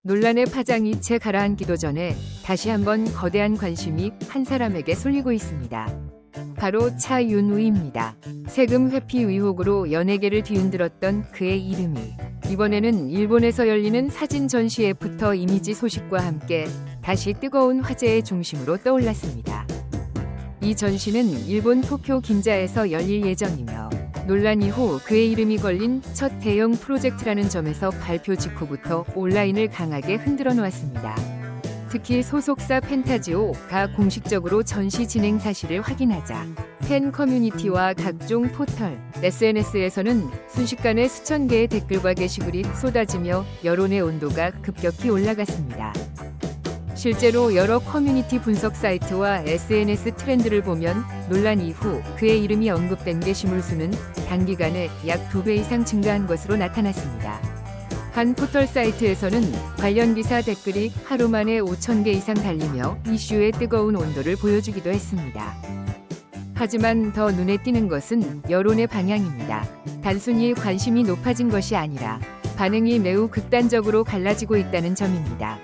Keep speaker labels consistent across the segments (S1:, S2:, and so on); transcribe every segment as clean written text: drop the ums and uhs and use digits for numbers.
S1: 논란의 파장이 채 가라앉기도 전에 다시 한번 거대한 관심이 한 사람에게 쏠리고 있습니다. 바로 차윤우입니다. 세금 회피 의혹으로 연예계를 뒤흔들었던 그의 이름이 이번에는 일본에서 열리는 사진 전시 애프터 이미지 소식과 함께 다시 뜨거운 화제의 중심으로 떠올랐습니다. 이 전시는 일본 도쿄 긴자에서 열릴 예정이며 논란 이후 그의 이름이 걸린 첫 대형 프로젝트라는 점에서 발표 직후부터 온라인을 강하게 흔들어 놓았습니다. 특히 소속사 펜타지오가 공식적으로 전시 진행 사실을 확인하자 팬 커뮤니티와 각종 포털, SNS에서는 순식간에 수천 개의 댓글과 게시글이 쏟아지며 여론의 온도가 급격히 올라갔습니다. 실제로 여러 커뮤니티 분석 사이트와 SNS 트렌드를 보면 논란 이후 그의 이름이 언급된 게시물 수는 단기간에 약 2배 이상 증가한 것으로 나타났습니다. 한 포털 사이트에서는 관련 기사 댓글이 하루 만에 5,000개 이상 달리며 이슈의 뜨거운 온도를 보여주기도 했습니다. 하지만 더 눈에 띄는 것은 여론의 방향입니다. 단순히 관심이 높아진 것이 아니라 반응이 매우 극단적으로 갈라지고 있다는 점입니다.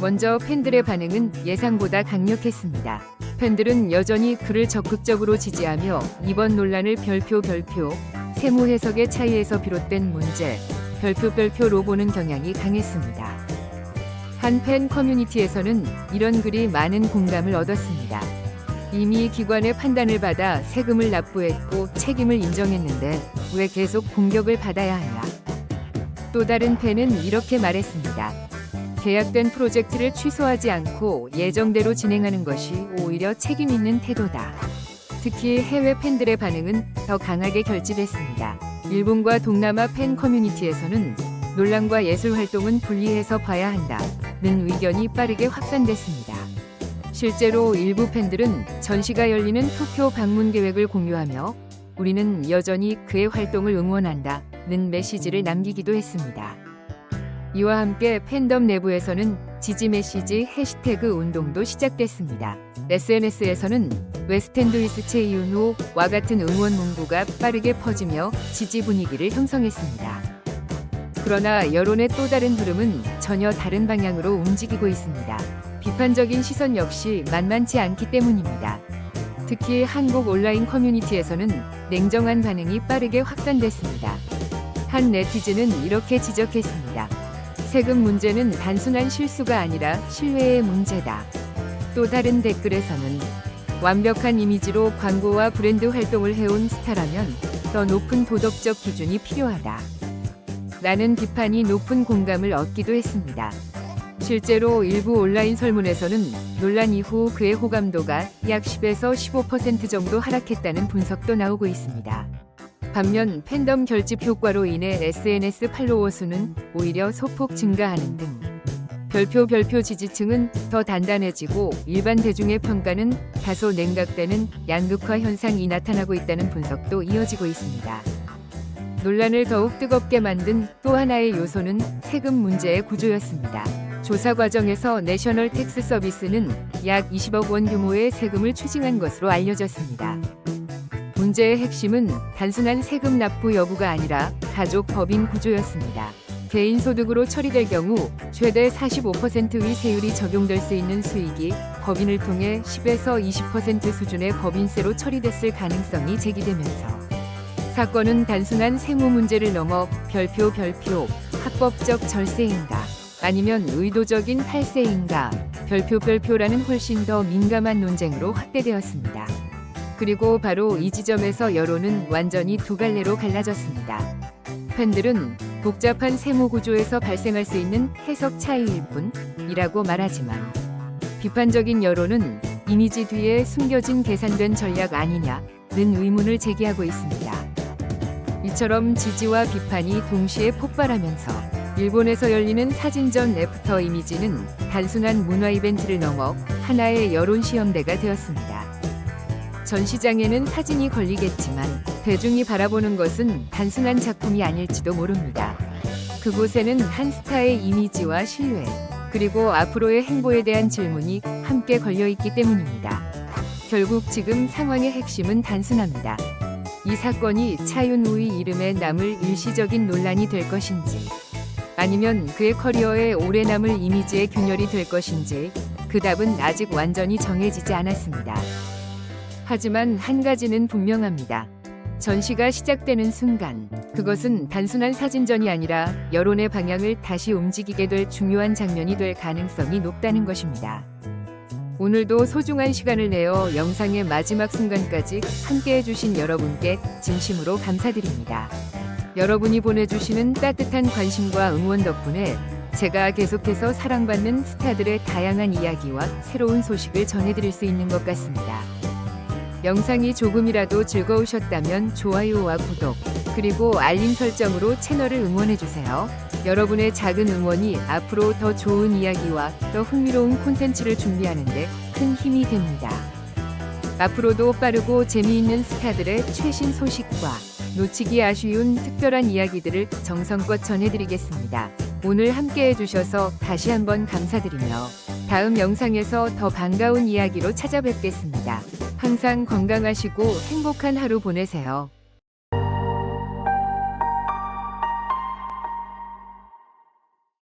S1: 먼저 팬들의 반응은 예상보다 강력했습니다. 팬들은 여전히 그를 적극적으로 지지하며 이번 논란을 별표, 세무 해석의 차이에서 비롯된 문제, 별표로 보는 경향이 강했습니다. 한 팬 커뮤니티에서는 이런 글이 많은 공감을 얻었습니다. 이미 기관의 판단을 받아 세금을 납부했고 책임을 인정했는데 왜 계속 공격을 받아야 하냐. 또 다른 팬은 이렇게 말했습니다. 계약된 프로젝트를 취소하지 않고 예정대로 진행하는 것이 오히려 책임 있는 태도다. 특히 해외 팬들의 반응은 더 강하게 결집했습니다. 일본과 동남아 팬 커뮤니티에서는 논란과 예술 활동은 분리해서 봐야 한다는 의견이 빠르게 확산됐습니다. 실제로 일부 팬들은 전시가 열리는 도쿄 방문 계획을 공유하며 우리는 여전히 그의 활동을 응원한다는 메시지를 남기기도 했습니다. 이와 함께 팬덤 내부에서는 지지 메시지 해시태그 운동도 시작됐습니다. SNS에서는 웨스텐 루이스 채윤우와 같은 응원 문구가 빠르게 퍼지며 지지 분위기를 형성했습니다. 그러나 여론의 또 다른 흐름은 전혀 다른 방향으로 움직이고 있습니다. 비판적인 시선 역시 만만치 않기 때문입니다. 특히 한국 온라인 커뮤니티에서는 냉정한 반응이 빠르게 확산됐습니다. 한 네티즌은 이렇게 지적했습니다. 세금 문제는 단순한 실수가 아니라 신뢰의 문제다. 또 다른 댓글에서는 완벽한 이미지로 광고와 브랜드 활동을 해온 스타라면 더 높은 도덕적 기준이 필요하다. 라는 비판이 높은 공감을 얻기도 했습니다. 실제로 일부 온라인 설문에서는 논란 이후 그의 호감도가 약 10에서 15% 정도 하락했다는 분석도 나오고 있습니다. 반면 팬덤 결집 효과로 인해 SNS 팔로워 수는 오히려 소폭 증가하는 등 별표 지지층은 더 단단해지고 일반 대중의 평가는 다소 냉각되는 양극화 현상이 나타나고 있다는 분석도 이어지고 있습니다. 논란을 더욱 뜨겁게 만든 또 하나의 요소는 세금 문제의 구조였습니다. 조사 과정에서 내셔널 텍스 서비스는 약 20억 원 규모의 세금을 추징한 것으로 알려졌습니다. 문제의 핵심은 단순한 세금 납부 여부가 아니라 가족 법인 구조였습니다. 개인 소득으로 처리될 경우 최대 45%의 세율이 적용될 수 있는 수익이 법인을 통해 10에서 20% 수준의 법인세로 처리됐을 가능성이 제기되면서 사건은 단순한 세무 문제를 넘어 별표, 합법적 절세인가 아니면 의도적인 탈세인가 별표라는 훨씬 더 민감한 논쟁으로 확대되었습니다. 그리고 바로 이 지점에서 여론은 완전히 두 갈래로 갈라졌습니다. 팬들은 복잡한 세무 구조에서 발생할 수 있는 해석 차이일 뿐이라고 말하지만 비판적인 여론은 이미지 뒤에 숨겨진 계산된 전략 아니냐는 의문을 제기하고 있습니다. 이처럼 지지와 비판이 동시에 폭발하면서 일본에서 열리는 사진전 애프터 이미지는 단순한 문화 이벤트를 넘어 하나의 여론 시험대가 되었습니다. 전시장에는 사진이 걸리겠지만 대중이 바라보는 것은 단순한 작품이 아닐지도 모릅니다. 그곳에는 한 스타의 이미지와 신뢰, 그리고 앞으로의 행보에 대한 질문이 함께 걸려있기 때문입니다. 결국 지금 상황의 핵심은 단순합니다. 이 사건이 차윤우의 이름에 남을 일시적인 논란이 될 것인지 아니면 그의 커리어에 오래 남을 이미지의 균열이 될 것인지 그 답은 아직 완전히 정해지지 않았습니다. 하지만 한 가지는 분명합니다. 전시가 시작되는 순간 그것은 단순한 사진전이 아니라 여론의 방향을 다시 움직이게 될 중요한 장면이 될 가능성이 높다는 것입니다. 오늘도 소중한 시간을 내어 영상의 마지막 순간까지 함께해 주신 여러분께 진심으로 감사드립니다. 여러분이 보내주시는 따뜻한 관심과 응원 덕분에 제가 계속해서 사랑받는 스타들의 다양한 이야기와 새로운 소식을 전해드릴 수 있는 것 같습니다. 영상이 조금이라도 즐거우셨다면 좋아요와 구독, 그리고 알림 설정으로 채널을 응원해주세요. 여러분의 작은 응원이 앞으로 더 좋은 이야기와 더 흥미로운 콘텐츠를 준비하는데 큰 힘이 됩니다. 앞으로도 빠르고 재미있는 스타들의 최신 소식과 놓치기 아쉬운 특별한 이야기들을 정성껏 전해드리겠습니다. 오늘 함께해 주셔서 다시 한번 감사드리며 다음 영상에서 더 반가운 이야기로 찾아뵙겠습니다. 항상 건강하시고 행복한 하루 보내세요.